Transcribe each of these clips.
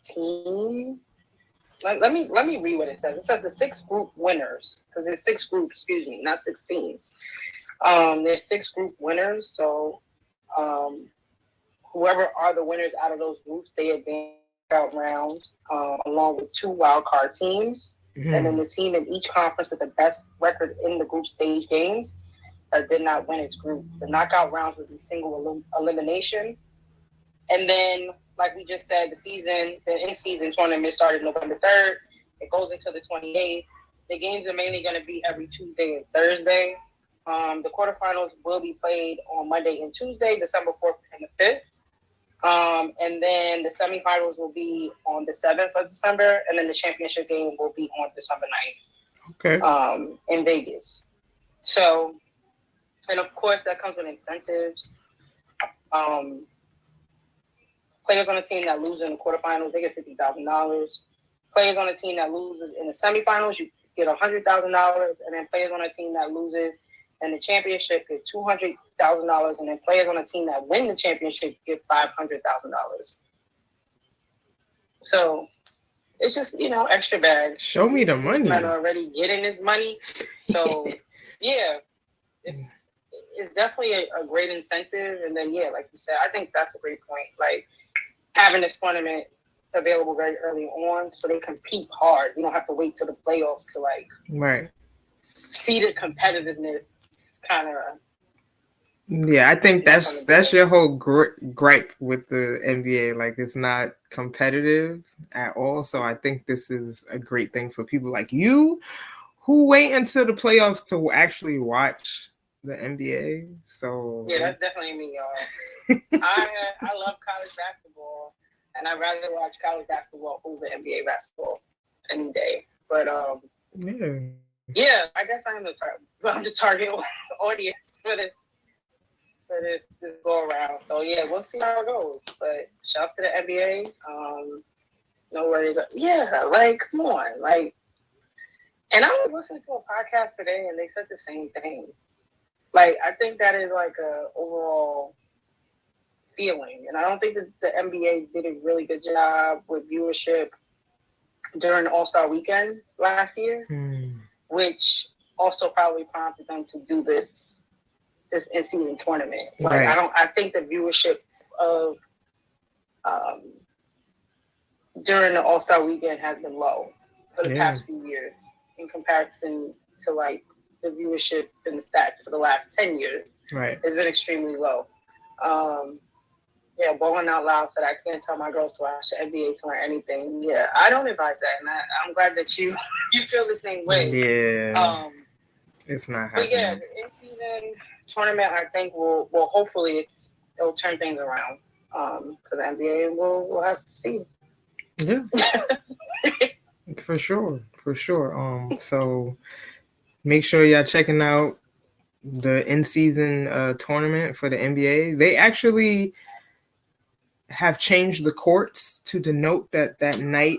16. Let me read what it says. It says the 6 group winners, because there's 6 groups, excuse me, not 16. There's 6 group winners, so whoever are the winners out of those groups, they advance out rounds, along with 2 wild card teams, and then the team in each conference with the best record in the group stage games that did not win its group. The knockout rounds would be single elimination, and then, like we just said, the in-season tournament started November 3rd. It goes until the 28th. The games are mainly going to be every Tuesday and Thursday. The quarterfinals will be played on Monday and Tuesday, December 4th and the 5th. And then the semifinals will be on the 7th of December, and then the championship game will be on December 9th. Okay. In Vegas. So, and of course, that comes with incentives. Players on the team that lose in the quarterfinals, they get $50,000. Players on the team that loses in the semifinals, you get $100,000. And then players on a team that loses in the championship get $200,000. And then players on a team that win the championship get $500,000. So it's just, extra bags. Show me the money. Men are already getting this money. So, yeah, it's definitely a great incentive. And then, yeah, like you said, I think that's a great point. Like, having this tournament available very early on so they compete hard. You don't have to wait till the playoffs to, right. see the competitiveness kind of. Yeah, I think that's your whole gripe with the NBA. Like, it's not competitive at all. So I think this is a great thing for people like you who wait until the playoffs to actually watch the NBA. So yeah, that's definitely me, y'all. I love college basketball, and I'd rather watch college basketball over NBA basketball any day. But yeah, I guess I'm the target audience for this go around. So yeah, we'll see how it goes. But shouts to the NBA. No worries. Yeah, come on, And I was listening to a podcast today, and they said the same thing. I think that is a overall feeling, and I don't think that the NBA did a really good job with viewership during the All-Star Weekend last year, which also probably prompted them to do this in-season tournament. Right. I think the viewership of during the All-Star Weekend has been low for the past few years in comparison to the viewership and the stats for the last 10 years. Right. It's been extremely low. Bowling Out Loud said, I can't tell my girls to watch the NBA to learn anything. Yeah, I don't advise that. And I'm glad that you feel the same way. Yeah. It's not happening. But yeah, the in-season tournament, I think will hopefully it'll turn things around. For the NBA, we'll have to see. Yeah. For sure. So make sure y'all checking out the in-season tournament for the NBA. They actually have changed the courts to denote that night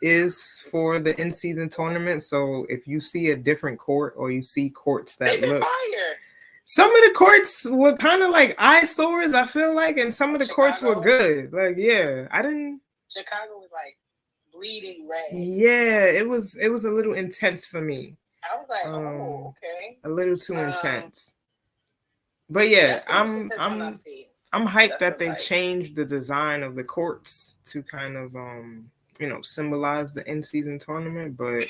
is for the in-season tournament. So if you see a different court or you see courts that look fire. Some of the courts were kind of like eyesores, I feel like, and some of the courts were good. Chicago was bleeding red. Yeah, it was a little intense for me. I was like, okay. A little too intense. But yeah, I'm hyped that they changed the design of the courts to kind of symbolize the in-season tournament, but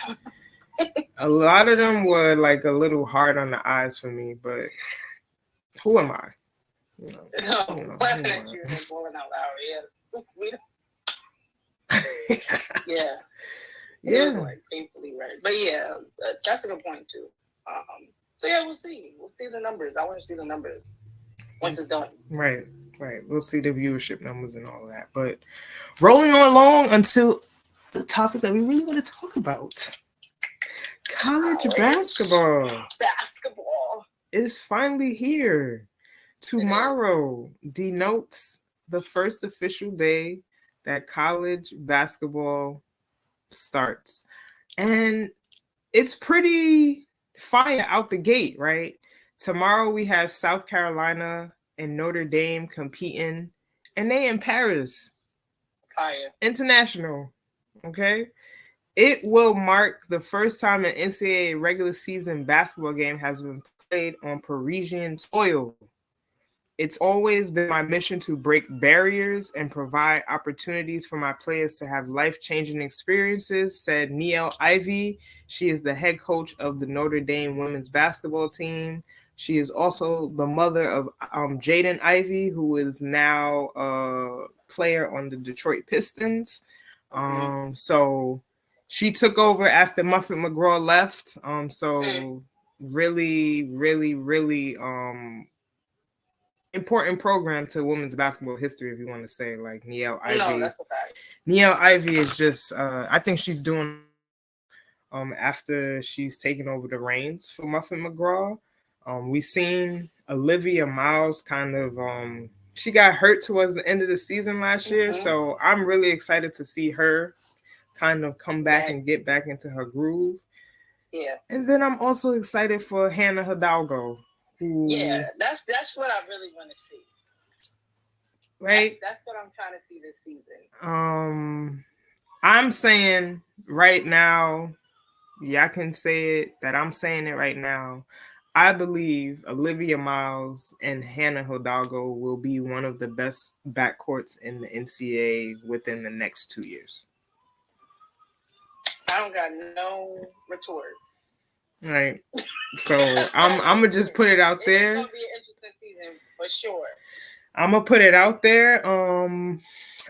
a lot of them were a little hard on the eyes for me, but who am I? Yeah. Yeah. Painfully right. But yeah, that's a good point too. So yeah, we'll see. We'll see the numbers. I want to see the numbers once it's done. Right. We'll see the viewership numbers and all of that. But rolling on along until the topic that we really want to talk about. College basketball. Basketball is finally here. Tomorrow denotes the first official day that college basketball starts. And it's pretty fire out the gate, right? Tomorrow we have South Carolina and Notre Dame competing, and they in Paris. International. Okay. It will mark the first time an NCAA regular season basketball game has been played on Parisian soil. It's always been my mission to break barriers and provide opportunities for my players to have life-changing experiences, said Niele Ivey. She is the head coach of the Notre Dame women's basketball team. She is also the mother of Jaden Ivey, who is now a player on the Detroit Pistons. So she took over after Muffet McGraw left. So really, really, really important program to women's basketball history, if you want to say, like Niele Ivey. No, that's a fact. Niele Ivey is just, I think she's doing after she's taken over the reins for Muffet McGraw. We've seen Olivia Miles kind of, she got hurt towards the end of the season last year, so I'm really excited to see her kind of come back and get back into her groove. Yeah. And then I'm also excited for Hannah Hidalgo. Yeah, that's what I really want to see. Right? That's what I'm trying to see this season. I'm saying right now, y'all can say it, that I'm saying it right now. I believe Olivia Miles and Hannah Hidalgo will be one of the best backcourts in the NCAA within the next 2 years. I don't got no retort. Right. So I'm gonna just put it out there. It's gonna be an interesting season for sure. I'm gonna put it out there. And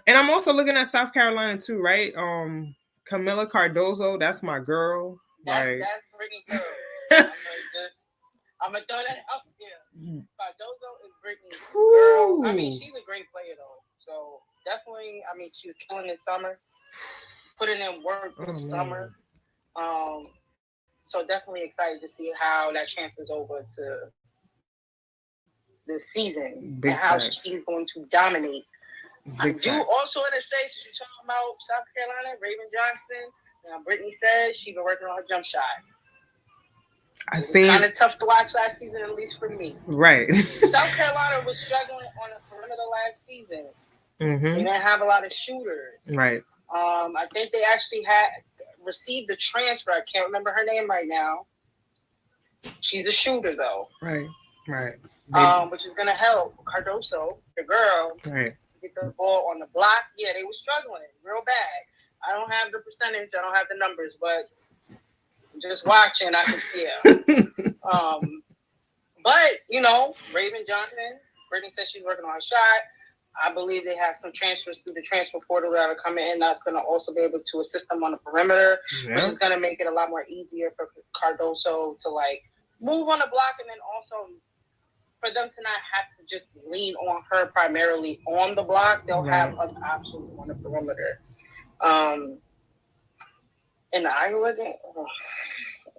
I'm also looking at South Carolina too, right? Camila Cardozo, that's my girl. That's Brittany girl. I'm gonna throw that out there. Cardozo is Brittany's girl. I mean, she's a great player though. So definitely, I mean, she was killing this summer, putting in work this summer. So definitely excited to see how that transfers over to this season and how she's going to dominate. I do also want to say, since you're talking about South Carolina, Raven Johnson, Brittany says she's been working on her jump shot. It was kind of tough to watch last season, at least for me. Right. South Carolina was struggling on the perimeter last season. They didn't have a lot of shooters. Right. I think they actually had received the transfer. I can't remember her name right now. She's a shooter though. Right. Which is gonna help Cardozo, the girl, get the ball on the block. Yeah, they were struggling real bad. I don't have the percentage, I don't have the numbers, but just watching, I can see it. But Raven Johnson, Brittany said she's working on a shot. I believe they have some transfers through the transfer portal that are coming in. That's going to also be able to assist them on the perimeter, which is going to make it a lot more easier for Cardozo to move on the block, and then also for them to not have to just lean on her primarily on the block. They'll have other options on the perimeter. In the Iowa game,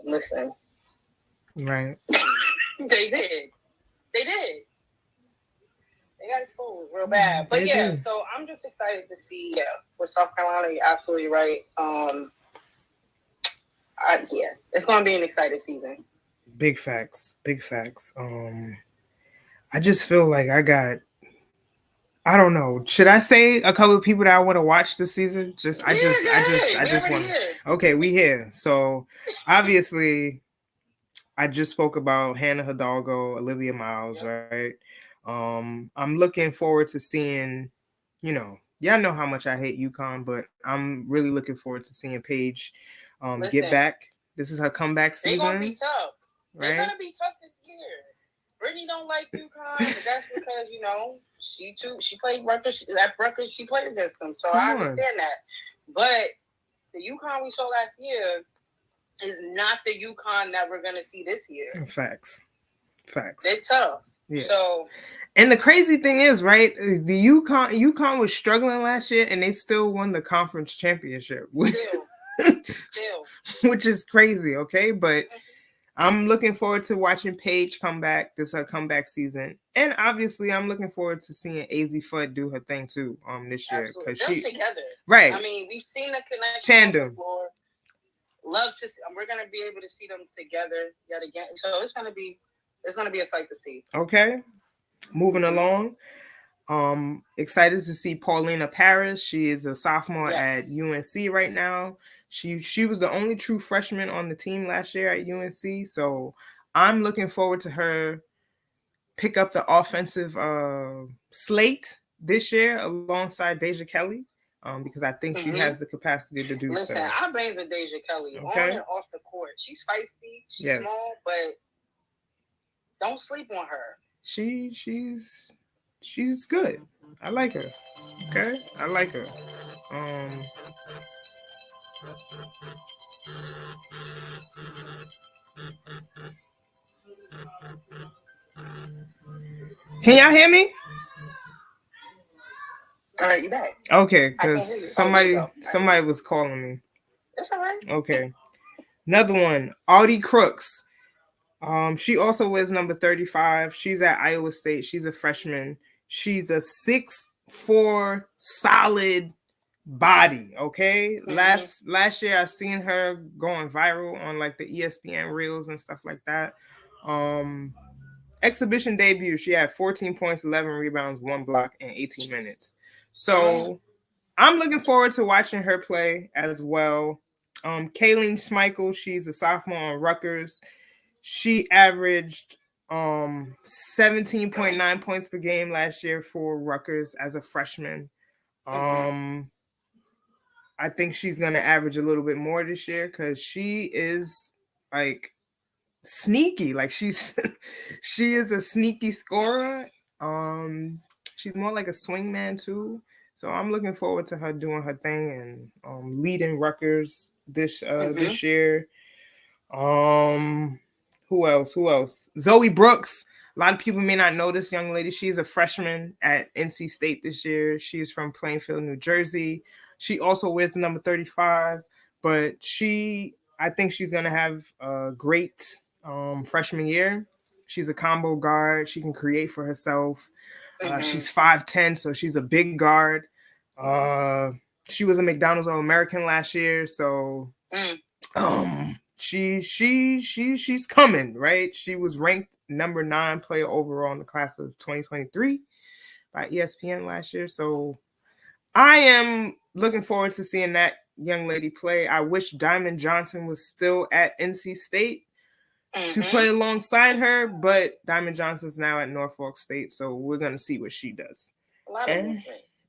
listen. Right. They did. They got exposed real bad. But so I'm just excited to see, with South Carolina, you're absolutely right. It's going to be an exciting season. Big facts. I just feel like I don't know. Should I say a couple of people that I want to watch this season? I just want. Okay, we here. So obviously, I just spoke about Hannah Hidalgo, Olivia Miles, right? I'm looking forward to seeing, y'all know how much I hate UConn, but I'm really looking forward to seeing Paige get back. This is her comeback season. They're gonna be tough. Right? They're gonna be tough this year. Brittany don't like UConn, but that's because she played Rutgers. At Rutgers, she played against them, so I understand that. But the UConn we saw last year is not the UConn that we're gonna see this year. Facts. They're tough. Yeah. So, and the crazy thing is, right? The UConn was struggling last year, and they still won the conference championship. Still, which is crazy. Okay, but I'm looking forward to watching Paige come back. This is her comeback season, and obviously, I'm looking forward to seeing AZ Fudd do her thing too. This year because they're together. Right. I mean, we've seen the connection tandem. Before. Love to see. We're gonna be able to see them together yet again. So it's gonna be a sight to see. Okay. Moving along. Excited to see Paulina Paris. She is a sophomore at Yes. UNC right now. She was the only true freshman on the team last year at UNC. So I'm looking forward to her pick up the offensive slate this year alongside Deja Kelly, because I think she has the capacity to do Listen, so. I bang with Deja Kelly on and off the court. She's feisty. She's small, but don't sleep on her. She's good. I like her. Okay, I like her. Can y'all hear me? All right, you back. Okay, because somebody was calling me. That's all right. Okay. Another one, Audie Crooks. She also wears number 35. She's at Iowa State. She's a freshman. She's a 6'4" solid body. Okay. Last year I seen her going viral on like the ESPN reels and stuff like that. Exhibition debut, she had 14 points, 11 rebounds, 1 block in 18 minutes. So I'm looking forward to watching her play as well. Kayleen Schmeichel, she's a sophomore on Rutgers. She averaged 17.9 points per game last year for Rutgers as a freshman. I think she's going to average a little bit more this year because she is like sneaky. Like she is a sneaky scorer. She's more like a swingman too. So I'm looking forward to her doing her thing and leading Rutgers this year. Who else? Zoe Brooks. A lot of people may not know this young lady. She's a freshman at NC State this year. She's from Plainfield, New Jersey. She also wears the number 35, but I think she's going to have a great freshman year. She's a combo guard. She can create for herself. She's 5'10", so she's a big guard. She was a McDonald's All-American last year, so she's coming, right? She was ranked number 9 player overall in the class of 2023 by ESPN last year. So I am looking forward to seeing that young lady play. I wish Diamond Johnson was still at NC State to play alongside her, but Diamond Johnson's now at Norfolk State, so we're gonna see what she does. A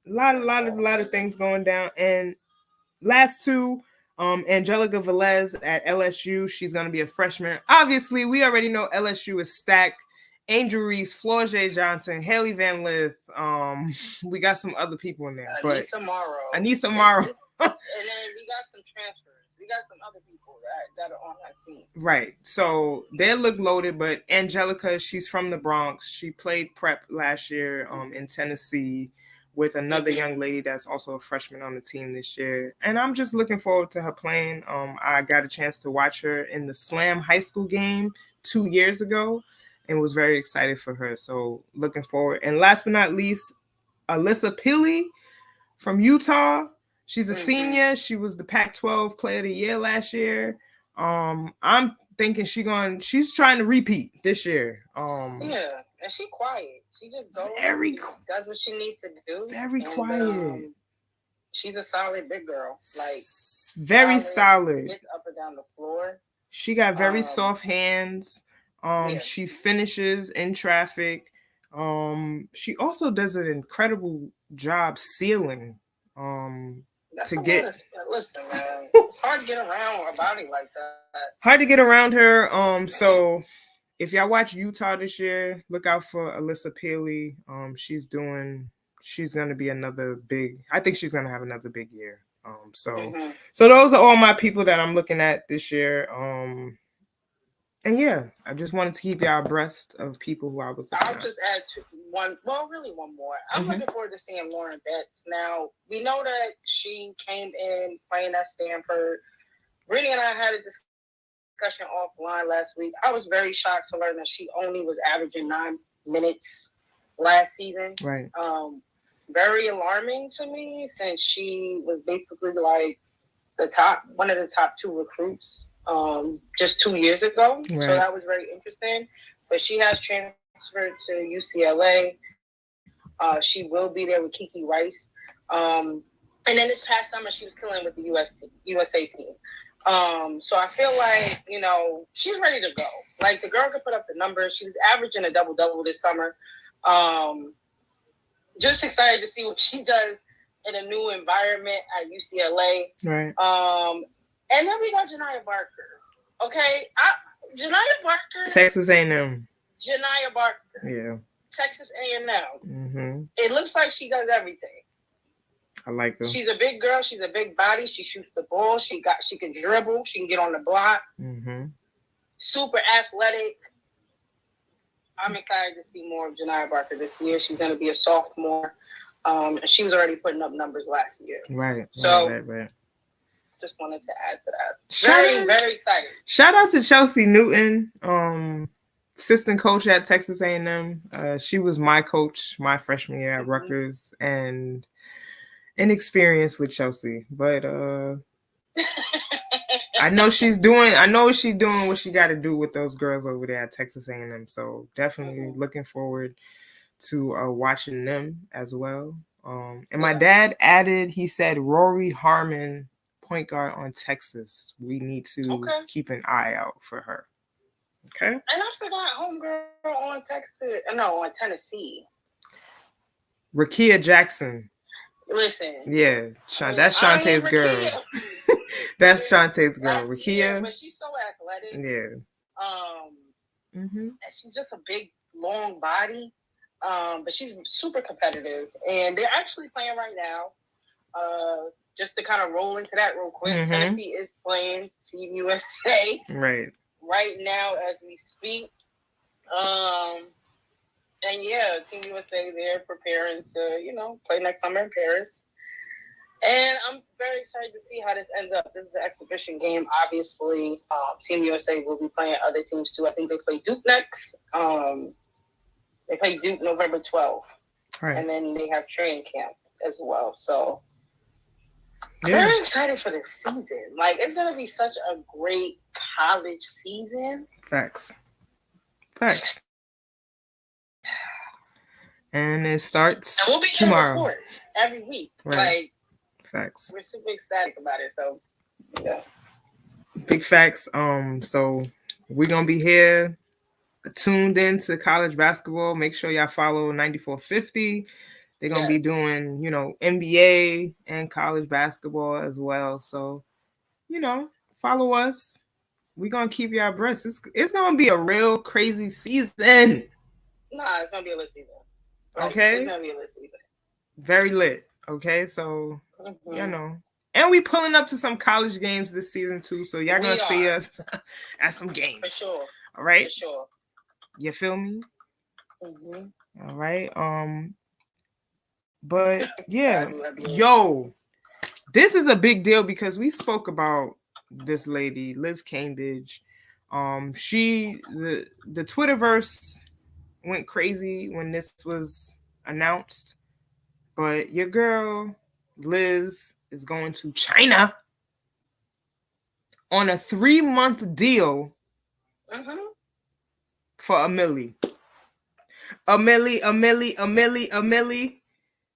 lot of things going down. And last two, Angelica Velez at LSU. She's gonna be a freshman. Obviously, we already know LSU is stacked. Angel Reese, Florjay Johnson, Haley Van Lith. We got some other people in there, but Anissa Morrow. And then we got some transfers. We got some other people that are on that team. Right. So they look loaded, but Angelica, she's from the Bronx. She played prep last year in Tennessee with another young lady that's also a freshman on the team this year. And I'm just looking forward to her playing. I got a chance to watch her in the Slam high school game 2 years ago and was very excited for her. So looking forward. And last but not least, Alyssa Pili from Utah. She's a senior. She was the Pac-12 Player of the Year last year. I'm thinking she's trying to repeat this year. And she's quiet. She just goes does what she needs to do. Very quiet. She's a solid big girl. Like very solid. Gets up and down the floor. She got very soft hands. She finishes in traffic. She also does an incredible job sealing. Listen, man, it's hard to get around a body like that. Hard to get around her. So if y'all watch Utah this year, look out for Alyssa Pili. She's gonna be another big. I think she's gonna have another big year. So those are all my people that I'm looking at this year. And yeah, I just wanted to keep y'all abreast of people who I was looking at. I'll just add one more. I'm looking forward to seeing Lauren Betts. Now, we know that she came in playing at Stanford. Brittany and I had a discussion offline last week. I was very shocked to learn that she only was averaging 9 minutes last season. Right. Very alarming to me since she was basically like one of the top 2 recruits just 2 years ago. Right. So that was very interesting. But she has transferred to UCLA. She will be there with Kiki Rice. And then this past summer, she was killing with the USA team. So I feel like, she's ready to go. Like, the girl can put up the numbers. She was averaging a double-double this summer. Just excited to see what she does in a new environment at UCLA. Right. And then we got Janiyah Barker. Okay? Janiyah Barker. Texas A&M. Janiyah Barker. Yeah. Texas A&M. Mm-hmm. It looks like she does everything. I like her. She's a big girl. She's a big body. She shoots the ball. She can dribble. She can get on the block. Mm-hmm. Super athletic. I'm excited to see more of Janiyah Barker this year. She's going to be a sophomore. She was already putting up numbers last year. Right. So, right. Just wanted to add to that. Very excited. Shout out to Chelsea Newton, assistant coach at Texas A&M. She was my coach my freshman year at Rutgers, and inexperienced with Chelsea, but I know she's doing what she got to do with those girls over there at Texas A&M. So definitely looking forward to watching them as well. And my dad added, he said Rory Harmon, point guard on Texas. We need to keep an eye out for her. Okay. And I forgot homegirl on Tennessee. Rakia Jackson. Listen. Yeah, that's Shantae's girl. That's Shantae's girl, Rakia. Yeah, but she's so athletic. Yeah. And she's just a big, long body. But she's super competitive, and they're actually playing right now. Just to kind of roll into that real quick, Tennessee is playing Team USA right now as we speak. And yeah, Team USA, they're preparing to, play next summer in Paris. And I'm very excited to see how this ends up. This is an exhibition game, obviously. Team USA will be playing other teams too. I think they play Duke next. They play Duke November 12th. Right. And then they have training camp as well. So I'm very excited for this season. Like, it's going to be such a great college season. Facts. And it starts and we'll be tomorrow. Every week. Right. Like, facts. We're super ecstatic about it. So, yeah. Big facts. So we're going to be here tuned into college basketball. Make sure y'all follow 9450. They're going to be doing, NBA and college basketball as well. So, follow us. We're going to keep y'all abreast. It's going to be a real crazy season. Nah, it's going to be a lit season. Right? Okay? It's going to be a lit season. Very lit. Okay? So, And we pulling up to some college games this season too. So y'all going to see us at some games. For sure. All right? For sure. You feel me? All right. But yeah, this is a big deal because we spoke about this lady, Liz Cambridge. The Twitterverse went crazy when this was announced, but your girl Liz is going to China on a 3-month deal for $1 million. $1 million.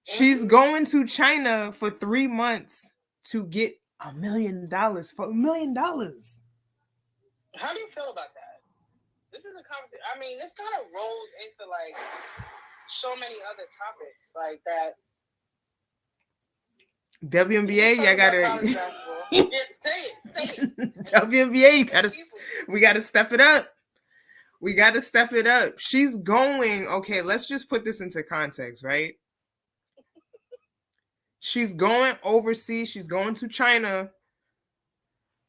She's going to China for 3 months to get $1 million for $1 million. How do you feel about that? This is a conversation. I mean, this kind of rolls into like so many other topics like that. WNBA, y'all gotta say it. WNBA, we gotta step it up. We gotta step it up. She's going, okay, let's just put this into context, right? She's going overseas, she's going to China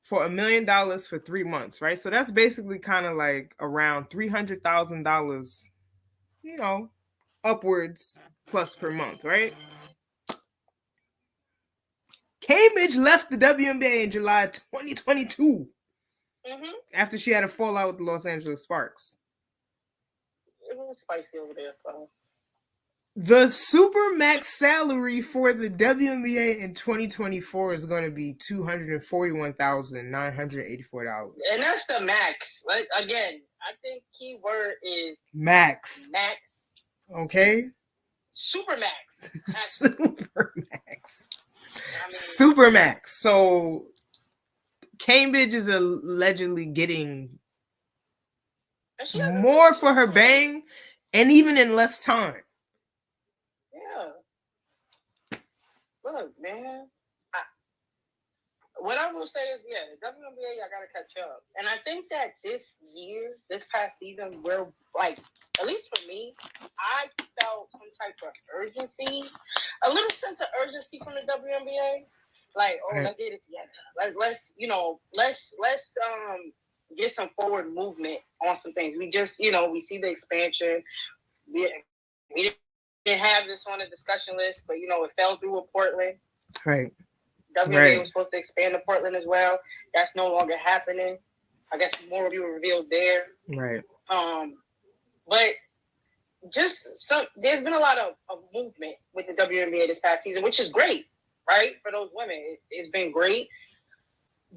for $1 million for 3 months, right? So that's basically kind of like around $300,000, upwards plus per month, right? Cambridge left the WNBA in July 2022 after she had a fallout with the Los Angeles Sparks. It was spicy over there, so. The Supermax salary for the WNBA in 2024 is going to be $241,984. And that's the max. Like, again, I think key word is max. Max. Okay? Supermax. Supermax. Supermax. So Cambridge is allegedly getting more for her bang, and even in less time. Yeah. Look, man. What I will say is, yeah, the WNBA, I gotta catch up, and I think that this past season, we're like, at least for me, I felt some type of urgency, a little sense of urgency from the WNBA. Like, let's get it together. Like, let's get some forward movement on some things. We just, we see the expansion. We didn't have this on the discussion list, but it fell through with Portland. Right. WNBA was supposed to expand to Portland as well. That's no longer happening. I guess more of you were revealed there. Right. But just there's been a lot of movement with the WNBA this past season, which is great, right? For those women, it's been great.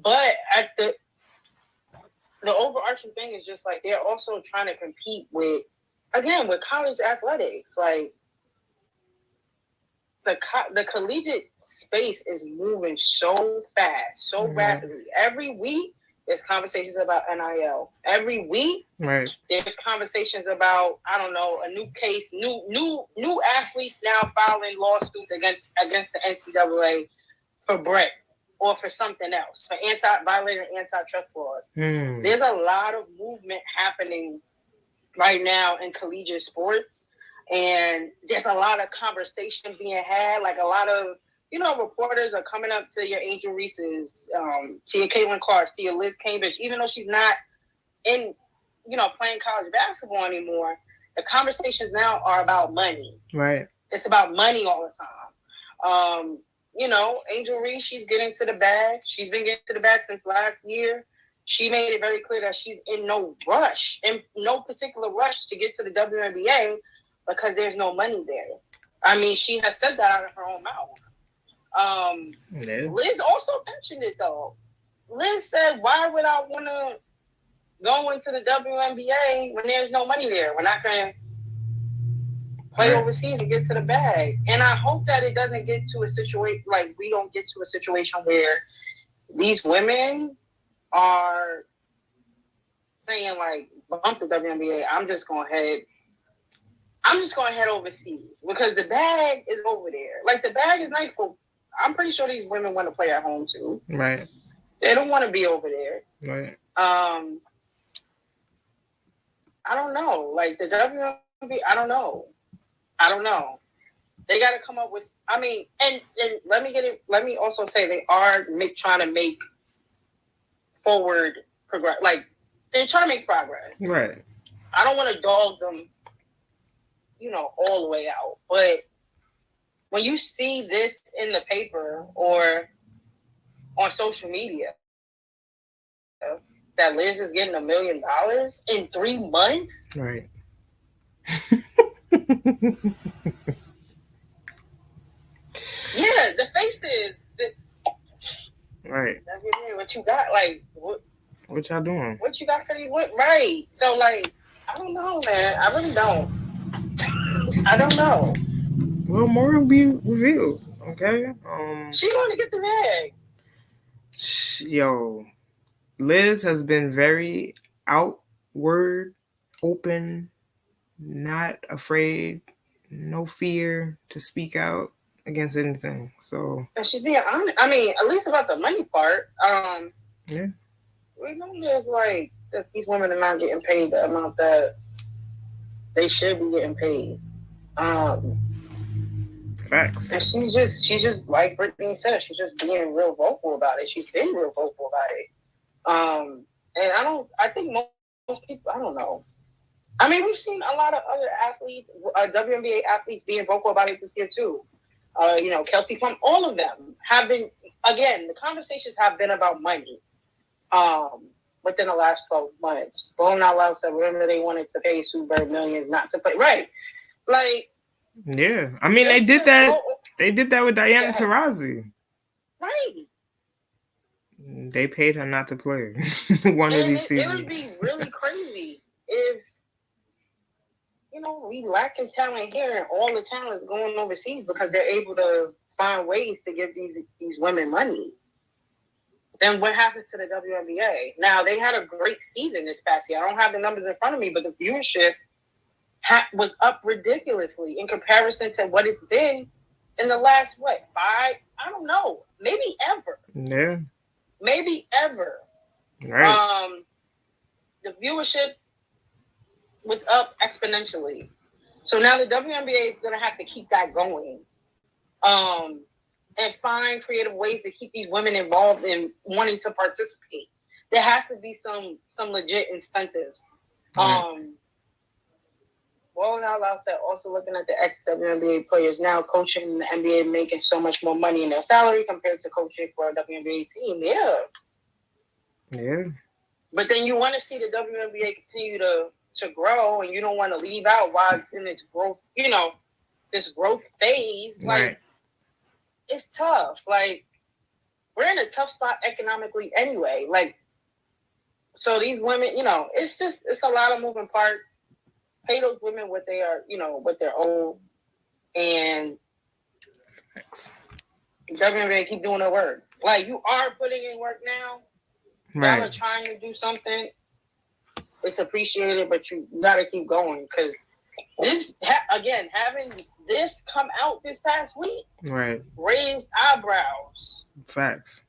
But at the overarching thing is just like they're also trying to compete with college athletics. Like the collegiate space is moving so fast, so rapidly. Every week, there's conversations about NIL. Every week, there's conversations about, I don't know, a new case, new athletes now filing lawsuits against the NCAA for Brett or for something else, for violating antitrust laws. There's a lot of movement happening right now in collegiate sports. And there's a lot of conversation being had. Like a lot of, reporters are coming up to your Angel Reese's, to your Caitlin Clark, to your Liz Cambridge, even though she's not in, playing college basketball anymore. The conversations now are about money. Right. It's about money all the time. Angel Reese, she's getting to the bag. She's been getting to the bag since last year. She made it very clear that she's in no particular rush to get to the WNBA. Because there's no money there. I mean, she has said that out of her own mouth. Liz also mentioned it, though. Liz said, why would I want to go into the WNBA when there's no money there? We're not going to play overseas and get to the bag. And I hope that it doesn't get to a situation, like we don't get to a situation where these women are saying, like, bump the WNBA. I'm just going to head overseas because the bag is over there. Like, the bag is nice, but I'm pretty sure these women want to play at home too. Right. They don't want to be over there. Right. I don't know. Like, the WNBA, I don't know. They got to come up with, and let me also say they are trying to make forward progress. Like, they're trying to make progress. Right. I don't want to dog them, all the way out. But when you see this in the paper or on social media, that Liz is getting $1 million in 3 months. Right. Yeah, the faces. Right. What you got? Like, what y'all doing? What you got for these? Right. So, like, I don't know, man. I really don't. I don't know. Well, more will be revealed. Okay. She going to get the bag. Yo, Liz has been very outward, open, not afraid, no fear to speak out against anything. So. And she's being honest. I mean, at least about the money part. Yeah. We know there's like that these women are not getting paid the amount that they should be getting paid. Facts. And she's just like Brittany said, she's just being real vocal about it. She's been real vocal about it. And I think most people, I don't know. I mean, we've seen a lot of other athletes, WNBA athletes being vocal about it this year too. Kelsey Plum, all of them have been, again, the conversations have been about money. Within the last 12 months. Bone Out Loud said, remember they wanted to pay Sue Bird millions not to play. Right. Like. Yeah. I mean, they did that. They did that with Diana Taurasi. Right. They paid her not to play one of these seasons. It would be really crazy if, we lacking talent here, and all the talent is going overseas because they're able to find ways to give these women money. Then what happens to the WNBA? Now, they had a great season this past year. I don't have the numbers in front of me, but the viewership was up ridiculously in comparison to what it's been in the last, 5? I don't know. Maybe ever. Yeah. Maybe ever. Right. The viewership was up exponentially. So now the WNBA is going to have to keep that going. And find creative ways to keep these women involved in wanting to participate. There has to be some legit incentives. Right. Well, now allows that also looking at the ex-WNBA players now coaching the NBA, making so much more money in their salary compared to coaching for a WNBA team. Yeah. Yeah. But then you want to see the WNBA continue to grow, and you don't want to leave out while it's in its growth, this growth phase. Right. It's tough. Like, we're in a tough spot economically anyway. Like, so these women, it's a lot of moving parts. Pay those women what they are, what they're owed. And WNBA keep doing their work. Like, you are putting in work now. Right. Y'all are trying to do something. It's appreciated, but you got to keep going. Because this, again, having this come out this past week, right, raised eyebrows. Facts.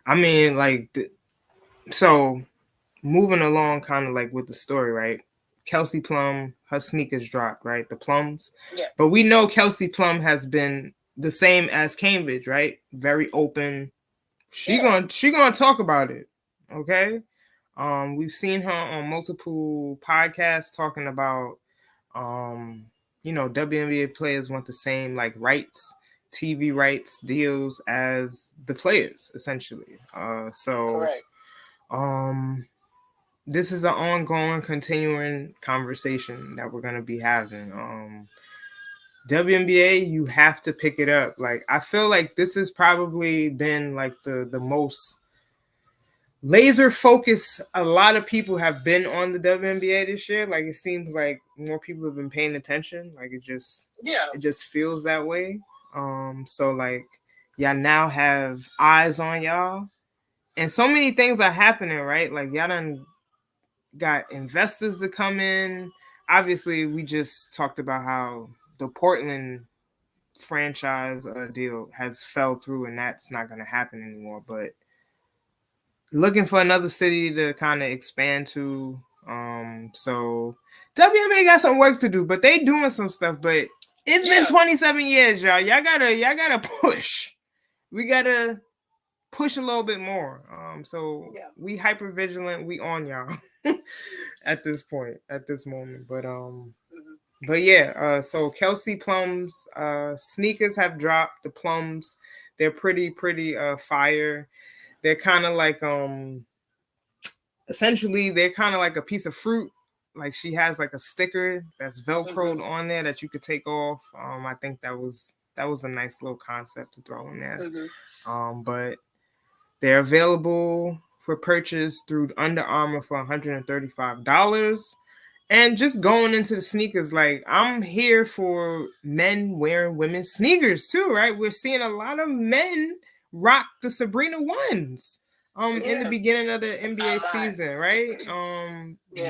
I mean, like, so moving along kind of like with the story, right? Kelsey Plum, her sneakers dropped, right? The Plums. Yeah. But we know Kelsey Plum has been the same as Cambridge, right? Very open. She gonna talk about it. Okay. We've seen her on multiple podcasts talking about WNBA players want the same like rights, TV rights, deals as the players, essentially. Correct. This is an ongoing, continuing conversation that we're gonna be having. WNBA, you have to pick it up. Like, I feel like this has probably been like the most laser focus a lot of people have been on the WNBA this year. Like, it seems like more people have been paying attention. Like, it just feels that way. So like, y'all now have eyes on y'all, and so many things are happening, right? Like, y'all done got investors to come in. Obviously, we just talked about how the Portland franchise deal has fell through, and that's not going to happen anymore. But looking for another city to kind of expand to. So WNBA got some work to do, but they doing some stuff. But it's been 27 years, y'all. Y'all gotta push. We gotta push a little bit more. We hyper vigilant. We on y'all at this point, at this moment. But But yeah, so Kelsey Plum's sneakers have dropped. The Plums, they're pretty fire. They're kind of like essentially they're kind of like a piece of fruit. Like, she has like a sticker that's velcroed on there that you could take off. I think that was a nice little concept to throw in there. But they're available for purchase through Under Armour for $135. And just going into the sneakers, like, I'm here for men wearing women's sneakers too, right? We're seeing a lot of men rock the Sabrina ones in the beginning of the NBA season, right?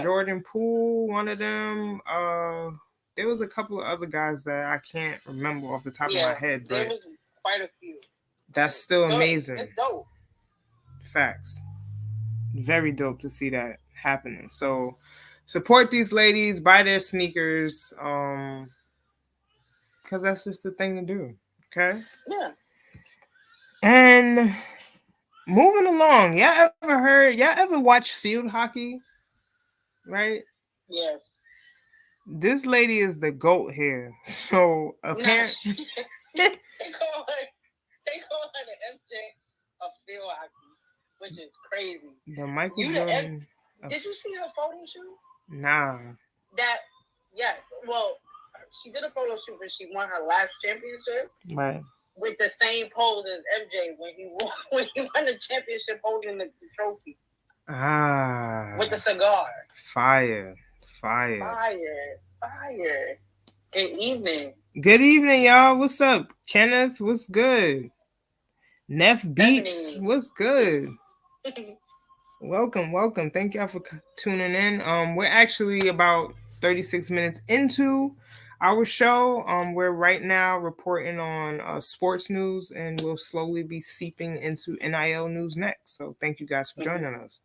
Jordan Poole, one of them. There was a couple of other guys that I can't remember off the top of my head, but there was quite a few. That's still amazing. It's dope. Facts. Very dope to see that happening. So support these ladies, buy their sneakers, because that's just the thing to do. Okay? Yeah. And moving along, y'all ever watch field hockey? Right? Yes. This lady is the GOAT here. So apparently they call her the MJ of field hockey, which is crazy. The Michael Jordan. Did you see her photo shoot? Nah. Yes. Well, she did a photo shoot when she won her last championship. Right. With the same pose as MJ when he won the championship holding the trophy. Ah. With the cigar. Fire. Fire. Good evening. Good evening, y'all. What's up? Kenneth, what's good? Neff Beats, Definitely. what's good? Welcome. Thank y'all for tuning in. We're actually about 36 minutes into our show. We're right now reporting on sports news, and we'll slowly be seeping into NIL news next. So thank you guys for joining us.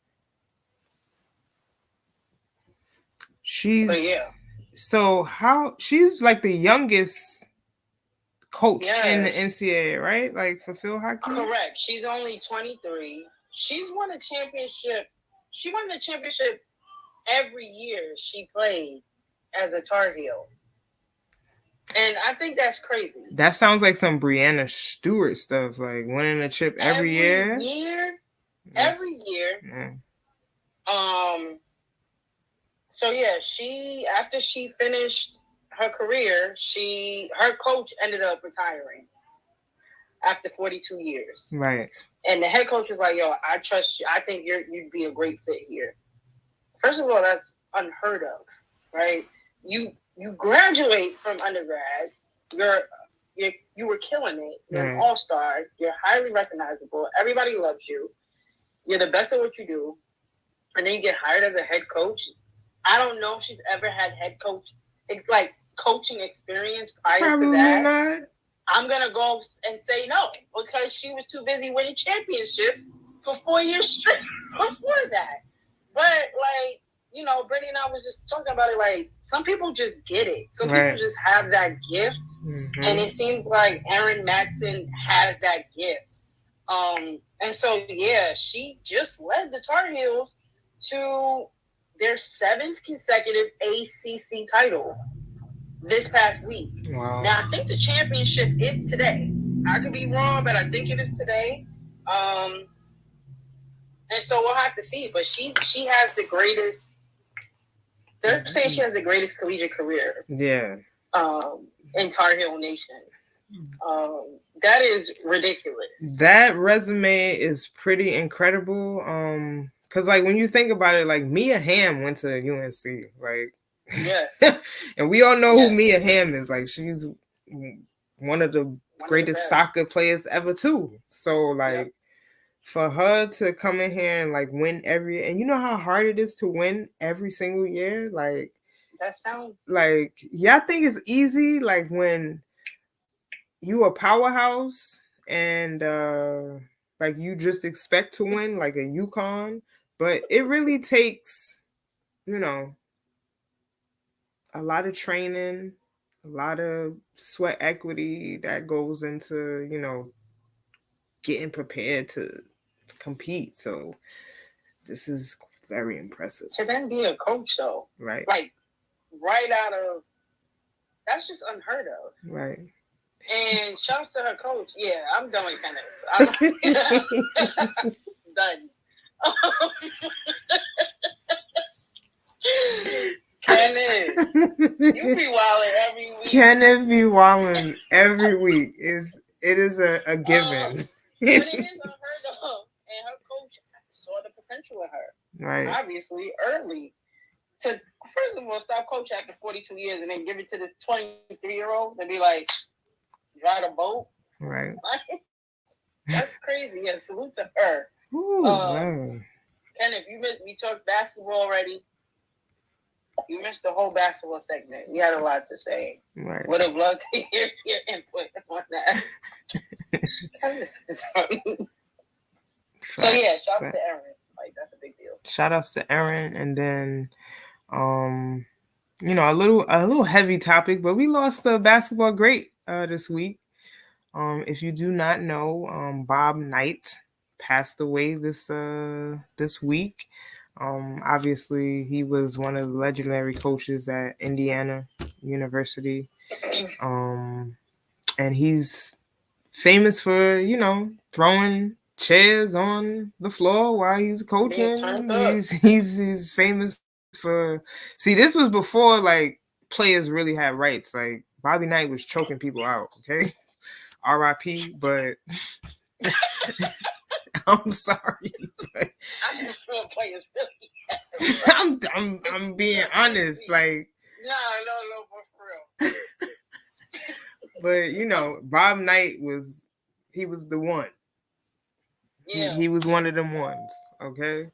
She's like the youngest coach in the NCAA, right? Like for field hockey? Correct. She's only 23. She's won a championship. She won the championship every year she played as a Tar Heel. And I think that's crazy. That sounds like some Brianna Stewart stuff, like winning a chip every year. Every year. Yeah. So yeah, after she finished her career, her coach ended up retiring after 42 years. Right. And the head coach was like, yo, I trust you. I think you'd be a great fit here. First of all, that's unheard of, right? You graduate from undergrad. You were killing it. You're an all-star. You're highly recognizable. Everybody loves you. You're the best at what you do. And then you get hired as a head coach. I don't know if she's ever had head coach, like coaching experience prior Probably to that. Not. I'm going to go and say no because she was too busy winning championships for 4 years straight before that. But, like, you know, Brittany and I was just talking about it, like, some people just get it. Some people just have that gift. Mm-hmm. And it seems like Erin Matson has that gift. And so, yeah, she just led the Tar Heels to their 7th consecutive ACC title this past week. Wow. Now, I think the championship is today. I could be wrong, but I think it is today. And so we'll have to see. But she has the greatest. They're saying she has the greatest collegiate career. Yeah. In Tar Heel Nation. That is ridiculous. That resume is pretty incredible. Cause like when you think about it, like Mia Hamm went to UNC, like. Yes. And we all know who Mia Hamm is. Like she's one of the greatest soccer players ever too. So like for her to come in here and like win and you know how hard it is to win every single year? Like that sounds like I think it's easy like when you a powerhouse and like you just expect to win like a UConn, but it really takes, you know, a lot of training, a lot of sweat equity that goes into, you know, getting prepared to compete. So this is very impressive. To then be a coach though. Right. Like right out of, that's just unheard of. Right. And shouts to her coach. Yeah, I'm done with Kenneth. Done. Kenneth, you be wilding every week. Kenneth be wilding every week. It is a given. But it is unheard of. And her coach saw the potential in her. Right. Obviously, early. To first of all, stop coach after 42 years and then give it to this 23-year-old and be like, drive a boat. Right. That's crazy. Yeah, salute to her. Ooh, man. Kenneth, we talked basketball already. You missed the whole basketball segment. You had a lot to say. Right. Would have loved to hear your input on that. It's funny. So yeah, shout out to Erin. Like that's a big deal. Shout outs to Erin, and then, you know, a little heavy topic, but we lost the basketball great this week. If you do not know, Bob Knight passed away this week. Obviously, he was one of the legendary coaches at Indiana University. And he's famous for, you know, throwing chairs on the floor while he's coaching. He's famous for, see, this was before like players really had rights. Like Bobby Knight was choking people out, okay? R.I.P. But I'm sorry. But I'm being honest. Like no. But Bob Knight was the one. Yeah. He was one of them ones. Okay.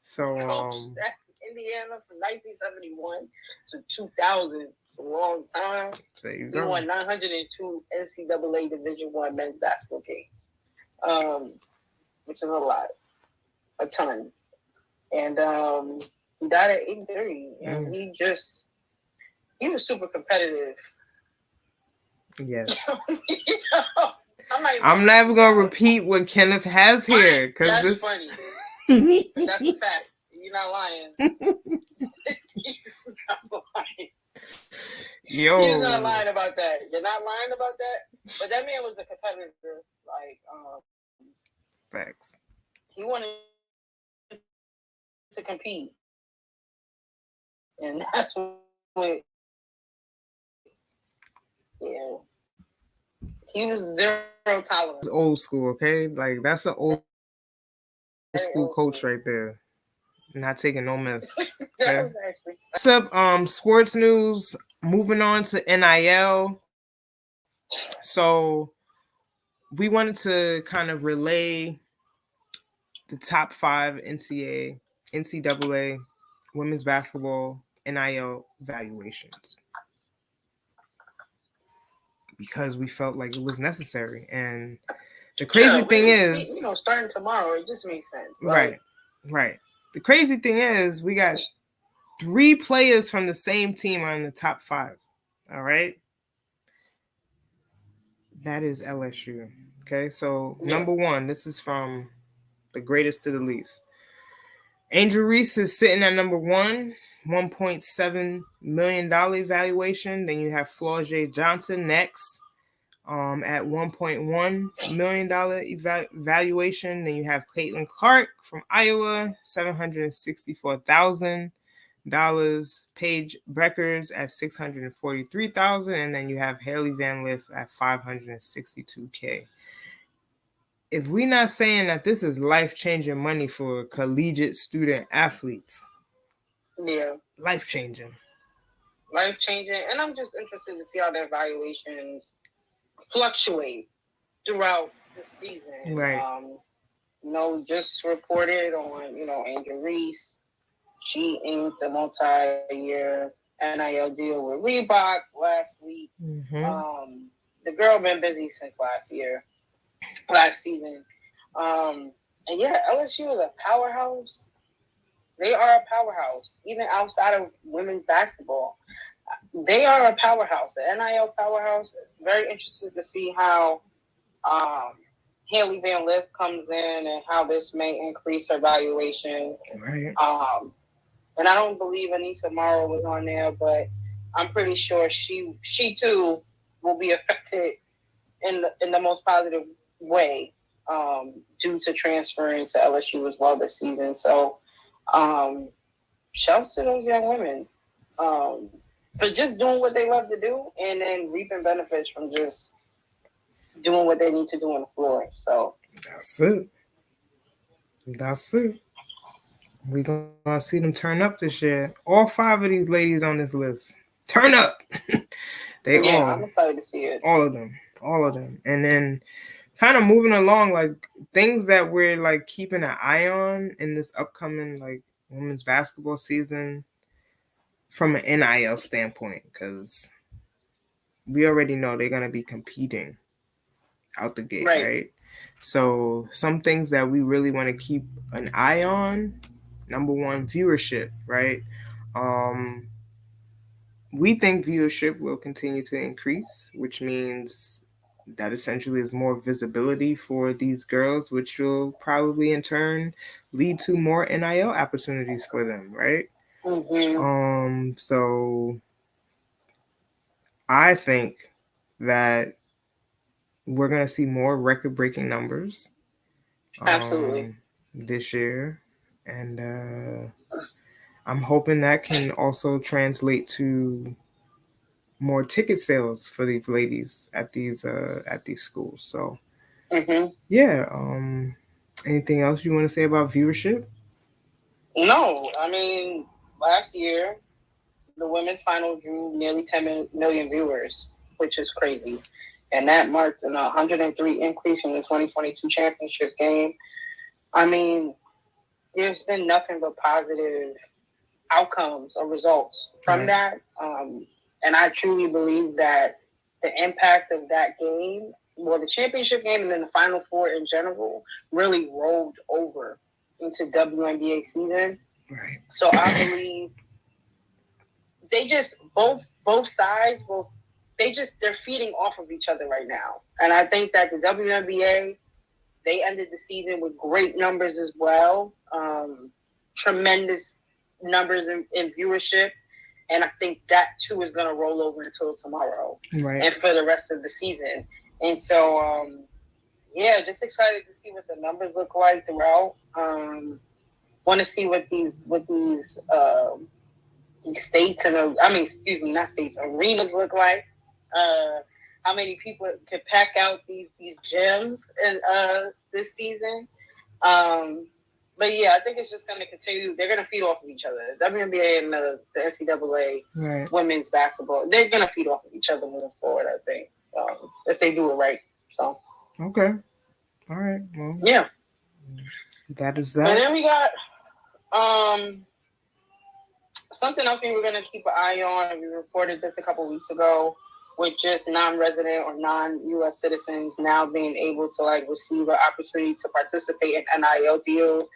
So Indiana from 1971 to 2000. It's a long time. There you go. He won 902 NCAA Division I men's basketball games, which is a ton. And he died at 83, and he was super competitive. Yes. I'm never gonna repeat what Kenneth has here because that's funny. That's a fact. You're not lying. You're not lying. Yo. You're not lying about that. You're not lying about that. But that man was a competitor. Facts. He wanted to compete, and that's what. Yeah. He was zero tolerance. It's old school, okay? Like that's an old school coach right there. Not taking no mess. Okay? What's up? Sports news. Moving on to NIL. So we wanted to kind of relay the top 5 NCAA women's basketball NIL valuations because we felt like it was necessary. And the crazy thing is, starting tomorrow, it just makes sense. Right. The crazy thing is, we got 3 players from the same team are in the top 5. All right. That is LSU. Okay. So number 1, this is from the greatest to the least. Angel Reese is sitting at number 1, $1.7 million valuation. Then you have Flau'jae Johnson next at $1.1 million valuation. Then you have Caitlin Clark from Iowa, $764,000. Paige Breckers at $643,000. And then you have Haley Van Lith at $562K. If we're not saying that this is life-changing money for collegiate student athletes. Yeah. Life-changing. And I'm just interested to see how their valuations fluctuate throughout the season. Right. Just reported on, Angel Reese. She inked a multi-year NIL deal with Reebok last week. Mm-hmm. The girl been busy since last season. And yeah, LSU is a powerhouse. They are a powerhouse, even outside of women's basketball. They are a powerhouse, an NIL powerhouse. Very interested to see how Haley Van Lith comes in and how this may increase her valuation. Right. And I don't believe Anissa Morrow was on there, but I'm pretty sure she too will be affected in the most positive way due to transferring to LSU as well this season. So, shouts to those young women for just doing what they love to do and then reaping benefits from just doing what they need to do on the floor. So that's it. We're going to see them turn up this year. All 5 of these ladies on this list. Turn up. I'm excited to see it. All of them. And then kind of moving along, like things that we're like keeping an eye on in this upcoming like women's basketball season from an NIL standpoint, because we already know they're going to be competing out the gate, right? So some things that we really want to keep an eye on. Number 1, viewership, right? We think viewership will continue to increase, which means that essentially is more visibility for these girls, which will probably in turn lead to more NIL opportunities for them, right? Mm-hmm. So I think that we're going to see more record-breaking numbers absolutely this year. And I'm hoping that can also translate to more ticket sales for these ladies at these schools. So, yeah. Anything else you want to say about viewership? No, I mean, last year the women's final drew nearly 10 million viewers. which is crazy. And that marked an 103 increase from the 2022 championship game. I mean, there's been nothing but positive outcomes or results from that. And I truly believe that the impact of that game, well, the championship game and then the Final Four in general, really rolled over into WNBA season. Right. So I believe they just both sides, they're feeding off of each other right now. And I think that the WNBA, they ended the season with great numbers as well. Tremendous numbers in viewership. And I think that too is going to roll over until tomorrow and for the rest of the season. And so, just excited to see what the numbers look like throughout. Want to see what these states not states, arenas look like. How many people can pack out these gyms in this season. But yeah, I think it's just going to continue. They're going to feed off of each other. The WNBA and the NCAA women's basketball, they're going to feed off of each other moving forward, I think, if they do it right. So okay. All right. Well, yeah. That is that. And then we got something else we were going to keep an eye on. We reported this a couple weeks ago with just non-resident or non-U.S. citizens now being able to receive an opportunity to participate in NIL deals.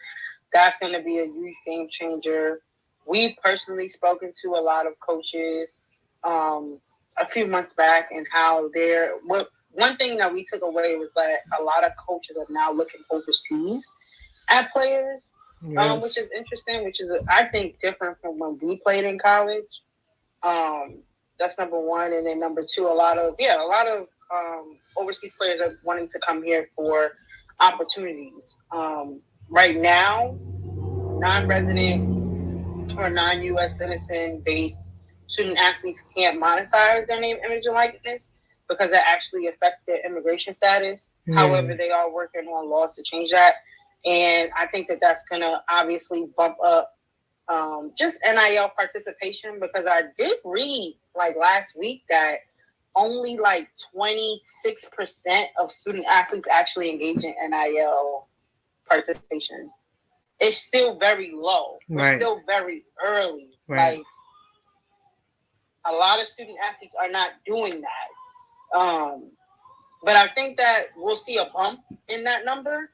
That's going to be a huge game changer. We've personally spoken to a lot of coaches a few months back and how one thing that we took away was that a lot of coaches are now looking overseas at players, which is interesting, which is, I think, different from when we played in college. That's number one. And then number two, a lot of overseas players are wanting to come here for opportunities. Right now, non-resident or non-U.S. citizen-based student athletes can't monetize their name, image, and likeness because that actually affects their immigration status. However, they are working on laws to change that. And I think that that's going to obviously bump up just NIL participation, because I did read last week that only 26% of student athletes actually engage in NIL participation. It's still very low. We're still very early. Right. A lot of student athletes are not doing that. But I think that we'll see a bump in that number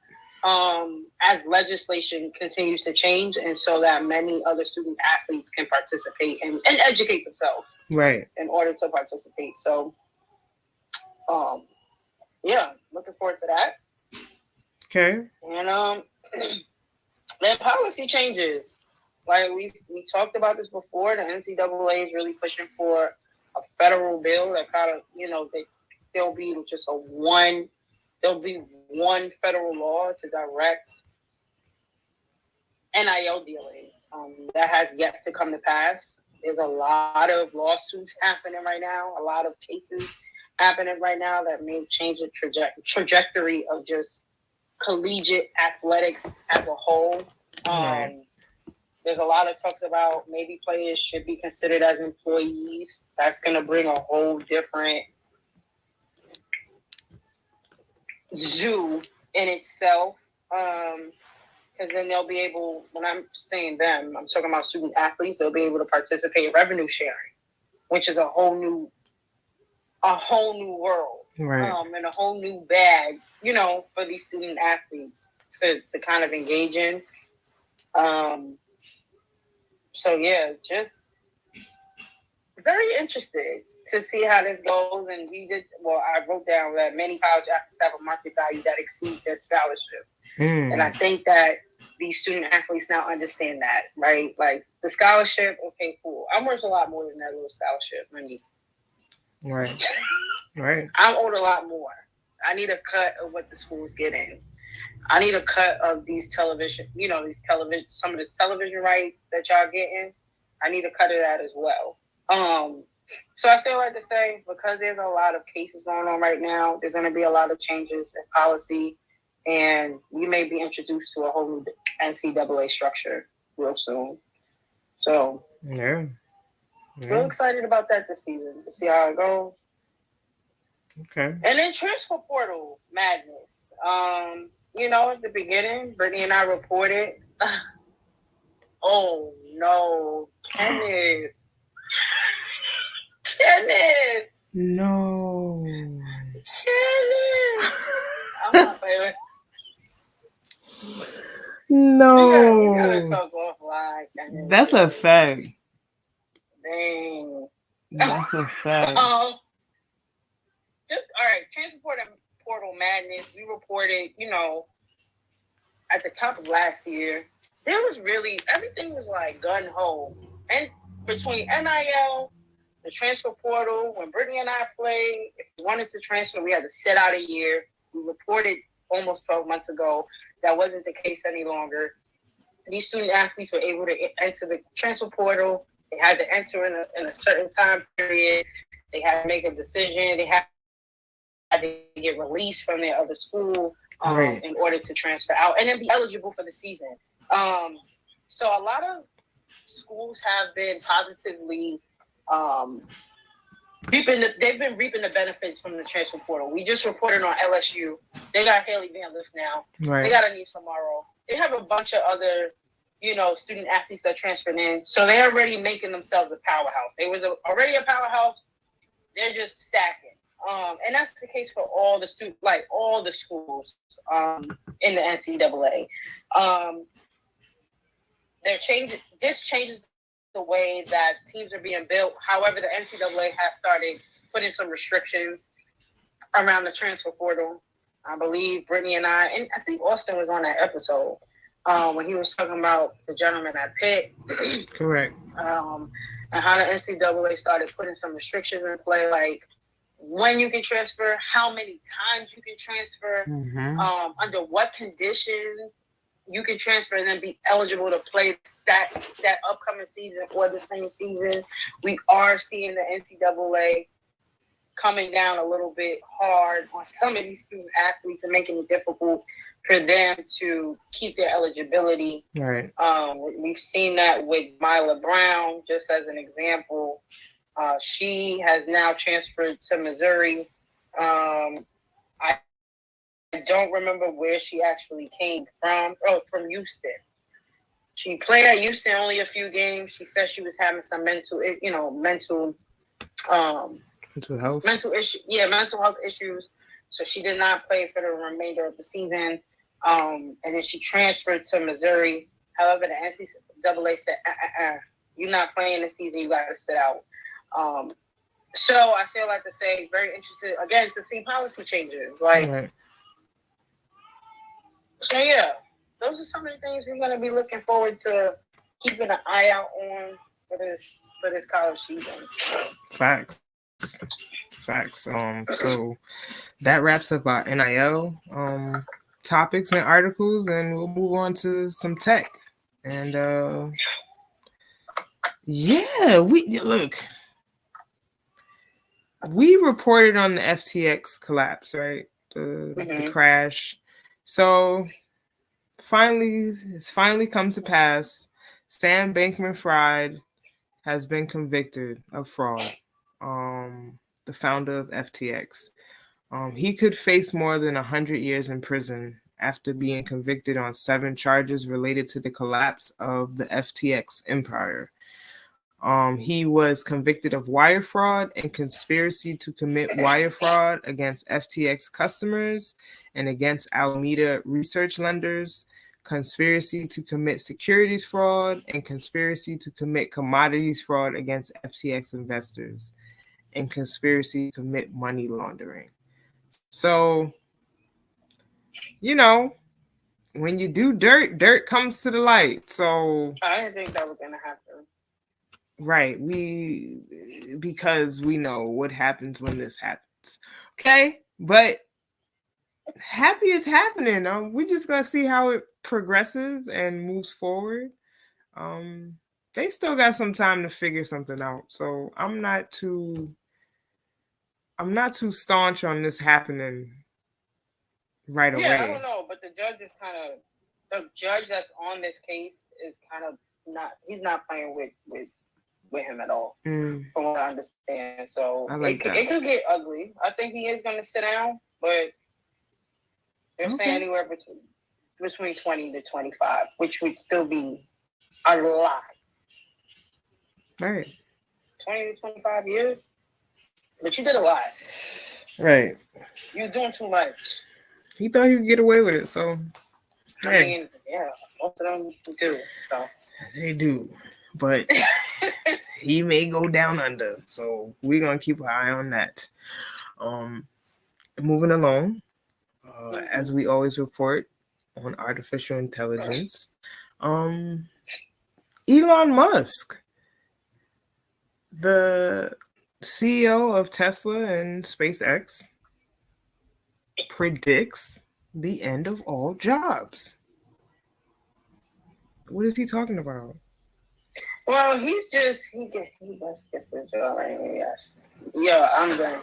as legislation continues to change, and so that many other student athletes can participate and educate themselves in order to participate. So, looking forward to that. Okay. And then policy changes. We talked about this before. The NCAA is really pushing for a federal bill that kind of, there'll be just there'll be one federal law to direct NIL dealings. That has yet to come to pass. There's a lot of lawsuits happening right now, a lot of cases happening right now that may change the trajectory of just collegiate athletics as a whole. There's a lot of talks about maybe players should be considered as employees. That's going to bring a whole different zoo in itself, because then they'll be able, when I'm saying them, I'm talking about student athletes, they'll be able to participate in revenue sharing, which is a whole new world, and a whole new bag, for these student athletes to kind of engage in. So yeah, just very interested to see how this goes. And I wrote down that many college athletes have a market value that exceeds their scholarship. And I think that these student athletes now understand that, right? The scholarship, okay, cool. I'm worth a lot more than that little scholarship money. Right. I'm owed a lot more. I need a cut of what the school's getting. I need a cut of these television, some of the television rights that y'all getting. I need a cut of that as well. So I say all that to say, because there's a lot of cases going on right now, there's going to be a lot of changes in policy, and we may be introduced to a whole new NCAA structure real soon. So, real excited about that this season, to see how it goes. Okay. And then transfer portal madness. At the beginning, Brittany and I reported. Oh no, Kenneth. Kenneth. No. Kenneth. I'm not playing. No. We gotta talk offline, Kenneth. That's a fact. Dang. That's a fact. Just all right, transfer portal madness. We reported, at the top of last year, there was really everything was like gun ho, and between NIL, the transfer portal. When Brittany and I played, if we wanted to transfer, we had to sit out a year. We reported almost 12 months ago that wasn't the case any longer. These student athletes were able to enter the transfer portal. They had to enter in a certain time period. They had to make a decision. They had to get released from their other school in order to transfer out and then be eligible for the season. So a lot of schools have been positively they've been reaping the benefits from the transfer portal. We just reported on LSU. They got Haley Van Lith now. Right. They got Anissa Morrow. They have a bunch of other, student athletes that transferred in. So they're already making themselves a powerhouse. They was already a powerhouse. They're just stacking. And that's the case for all the all the schools in the NCAA. This changes the way that teams are being built. However, the NCAA has started putting some restrictions around the transfer portal. I believe Brittany and I think Austin was on that episode when he was talking about the gentleman at Pitt. Correct. And how the NCAA started putting some restrictions in play, like when you can transfer, how many times you can transfer, under what conditions you can transfer and then be eligible to play that upcoming season or the same season. We are seeing the NCAA coming down a little bit hard on some of these student athletes and making it difficult for them to keep their eligibility. Right. We've seen that with Myla Brown, just as an example. She has now transferred to Missouri. I don't remember where she actually came from. Oh, from Houston. She played at Houston only a few games. She said she was having some mental health issues. So she did not play for the remainder of the season. And then she transferred to Missouri. However, the NCAA said, you're not playing this season. You got to sit out. So I still like to say, very interested again to see policy changes. So yeah, those are some of the things we're going to be looking forward to keeping an eye out on for this college season. Facts. So that wraps up our NIL topics and articles, and we'll move on to some tech. And we reported on the FTX collapse, right? The crash. So it's finally come to pass. Sam Bankman-Fried has been convicted of fraud. The founder of FTX. He could face more than 100 years in prison after being convicted on 7 charges related to the collapse of the FTX empire. He was convicted of wire fraud and conspiracy to commit wire fraud against FTX customers and against Alameda research lenders, conspiracy to commit securities fraud, and conspiracy to commit commodities fraud against FTX investors, and conspiracy to commit money laundering. So, when you do dirt comes to the light. So I didn't think that was going to happen. Right. Because we know what happens when this happens. Okay. But happy is happening. We're just going to see how it progresses and moves forward. They still got some time to figure something out. So I'm not too staunch on this happening right away. Yeah, I don't know. But the judge that's on this case is kind of he's not playing with with him at all, from what I understand. So it could get ugly. I think he is going to sit down, but they're saying anywhere between 20 to 25, which would still be a lot. Right. 20 to 25 years? But you did a lot. Right. You're doing too much. He thought he could get away with it, so. I mean, yeah, most of them do. So. They do. But he may go down under. So we're going to keep an eye on that. Moving along. As we always report on artificial intelligence, Elon Musk, the CEO of Tesla and SpaceX, predicts the end of all jobs. What is he talking about? Well, he just gets the job right here. Yes. Yeah, I'm done.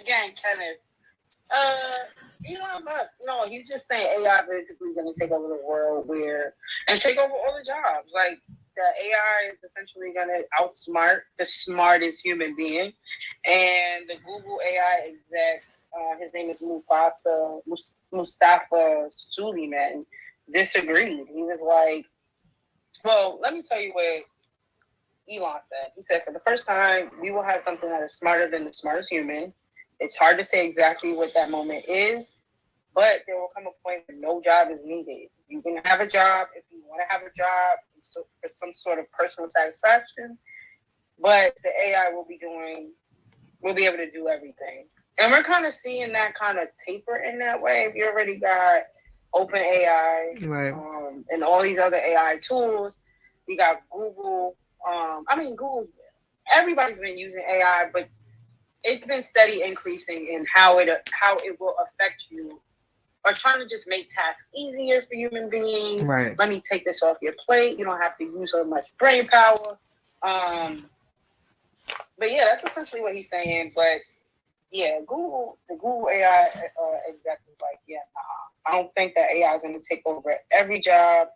Again, Kenneth. Elon Musk. No, he's just saying AI basically going to take over the world and take over all the jobs. Like, the AI is essentially going to outsmart the smartest human being. And the Google AI exec, his name is Mustafa Suleyman, disagreed. He was like, well, let me tell you what Elon said. He said, for the first time, we will have something that is smarter than the smartest human. It's hard to say exactly what that moment is, but there will come a point where no job is needed. You can have a job if you want to have a job for some sort of personal satisfaction, but the AI will be able to do everything. And we're kind of seeing that kind of taper in that way. If you already got OpenAI, right, and all these other AI tools, you got Google. Google's, everybody's been using AI, but it's been steady increasing in how it will affect you, or trying to just make tasks easier for human beings. Right. Let me take this off your plate. You don't have to use so much brain power. But yeah, that's essentially what he's saying. But yeah, the Google AI exec was like, yeah, I don't think that AI is going to take over every job.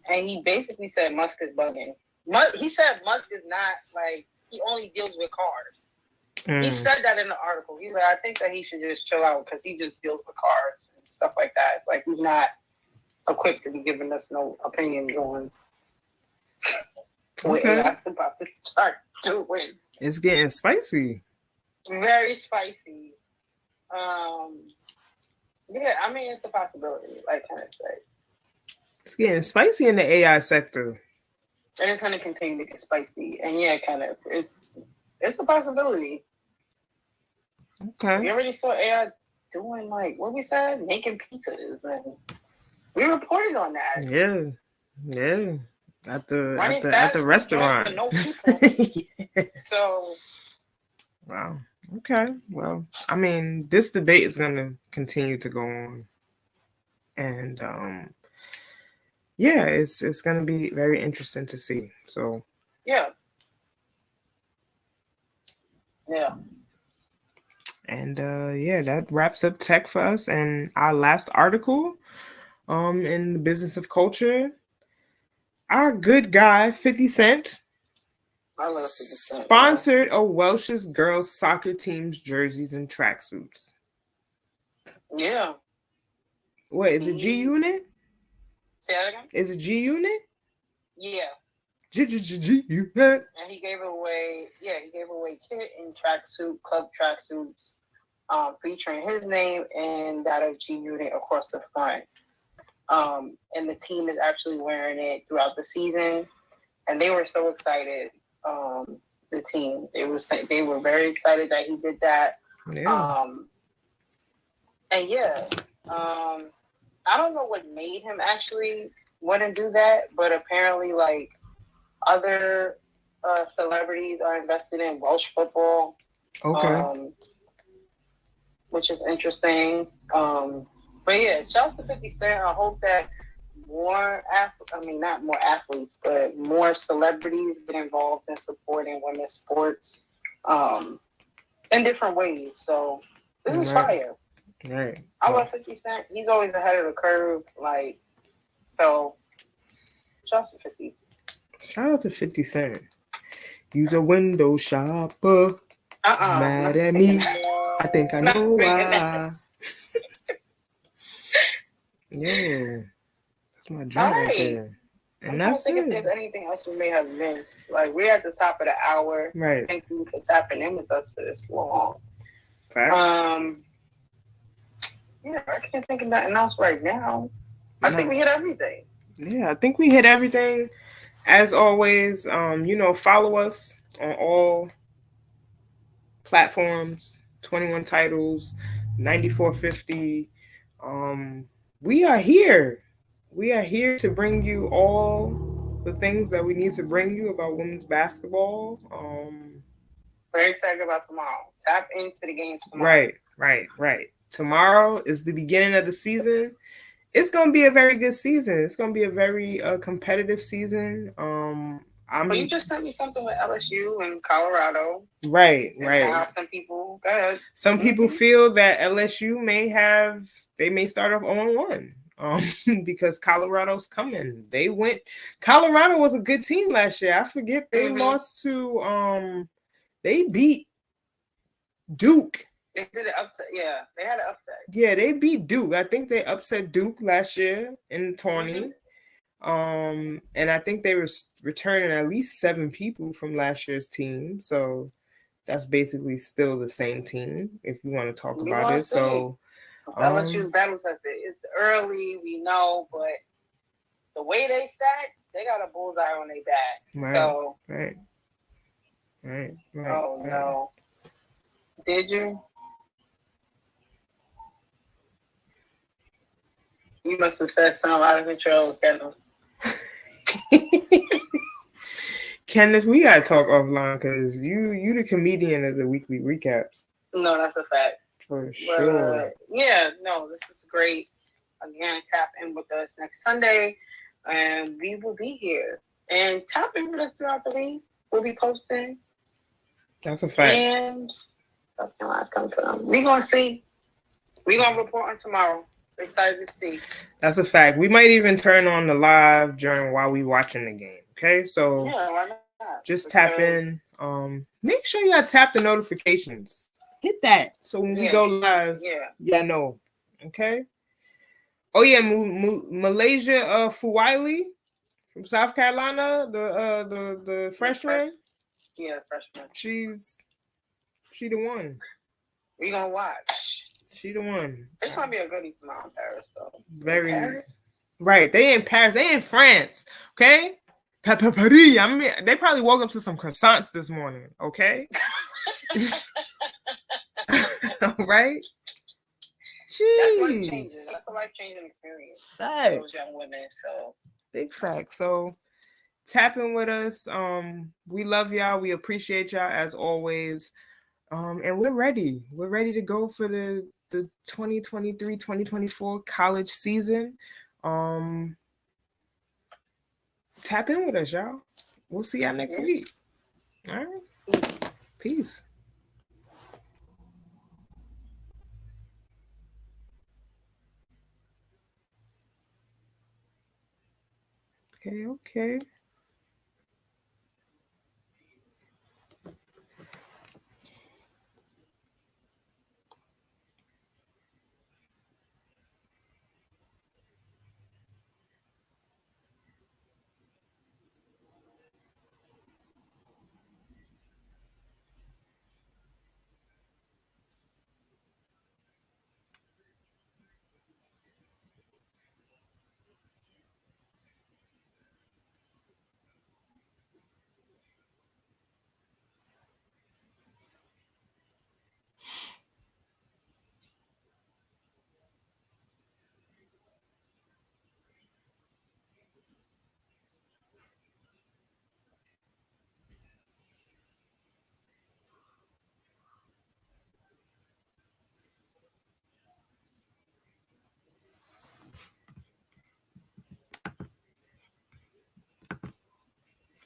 And he basically said Musk is bugging. He said Musk is not, like, he only deals with cars. He said that in the article. He's like, I think that he should just chill out because he just deals with cars and stuff like that. Like, he's not equipped to be giving us no opinions on what AI's about to start doing. It's getting spicy. Very spicy. Yeah, I mean, it's a possibility, like kind of say. It's getting spicy in the AI sector. And it's going to continue to get spicy. And yeah, kind of, it's a possibility. Okay. We already saw AI doing, like, what we said, making pizzas, and we reported on that. Yeah. At the restaurant. With no people. Yeah. So. Wow. Okay. Well, I mean, this debate is going to continue to go on, and yeah, it's going to be very interesting to see. So. Yeah. And that wraps up tech for us. And our last article, in the business of culture, our good guy 50 Cent sponsored a Welsh's girls soccer team's jerseys and tracksuits. Yeah. What is it? G Unit? Say that again? Is it G Unit? Yeah. G Unit. And he gave away kit and tracksuit, club tracksuits, featuring his name and that of G Unit across the front. And the team is actually wearing it throughout the season, and they were so excited. The team, they were very excited that he did that. Yeah. And yeah, I don't know what made him actually want to do that, but apparently, like, other celebrities are invested in Welsh football. Okay. Which is interesting. But yeah, shouts to 50 Cent. I hope that not more athletes, but more celebrities get involved in supporting women's sports in different ways. So this is fire. Right. I love 50 Cent. He's always ahead of the curve. Like, so Shout out to 50. Shout out to 50 Cent. Use a window shopper. Mad at me. I think I know why. Yeah. That's my joint right there. And I don't think if there's anything else we may have missed. Like, we're at the top of the hour. Right. Thank you for tapping in with us for this long. Facts. Yeah, I can't think of nothing else right now. I think we hit everything. Yeah, I think we hit everything. As always, follow us on all platforms, 21 Titles, 9450. We are here. We are here to bring you all the things that we need to bring you about women's basketball. Very excited about tomorrow. Tap into the games tomorrow. Right. Tomorrow is the beginning of the season. It's going to be a very good season. It's going to be a very competitive season. But you just sent me something with LSU and Colorado. Right. Some people, go ahead. Some people feel that LSU may start off 0-1. Because Colorado's coming. Colorado was a good team last year. I forget they lost to they beat Duke. They did an upset. Yeah, they had an upset. Yeah, they beat Duke. I think they upset Duke last year in the tourney. And I think they were returning at least 7 people from last year's team. So that's basically still the same team if you want to talk about it. So LSU's battle tested. It's early, we know, but the way they stack, they got a bullseye on their back. Right. So Right. Oh no. Did you? You must have said something out of control, Kenneth. Kenneth, we gotta talk offline because you the comedian of the weekly recaps. No, that's a fact. For sure. This is great. Again, tap in with us next Sunday, and we will be here. And tap in with us throughout the week. We'll be posting. That's a fact. And that's the last come from. We're gonna see. We're gonna report on tomorrow. We're excited to see. That's a fact. We might even turn on the live while we watching the game. Okay, so why not? Just tap in. Make sure y'all tap the notifications. Hit that so when we go live, y'all know. Okay. Oh yeah, Malaysia Fuwaili from South Carolina, the freshman. Yeah, freshman. She the one. We gonna watch. She the one. It's gonna be a goodie tomorrow in Paris, though. Very. Paris? Right. They in Paris. They in France. Okay. Paris. I mean, they probably woke up to some croissants this morning. Okay. Right. Jeez. That's a life-changing experience. Fact. For those young women. So big fact. So tap in with us. We love y'all. We appreciate y'all as always. And we're ready. We're ready to go for the 2023-2024 college season. Tap in with us, y'all. We'll see y'all next week. All right. Peace. Okay.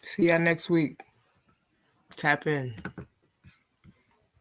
See y'all next week. Tap in.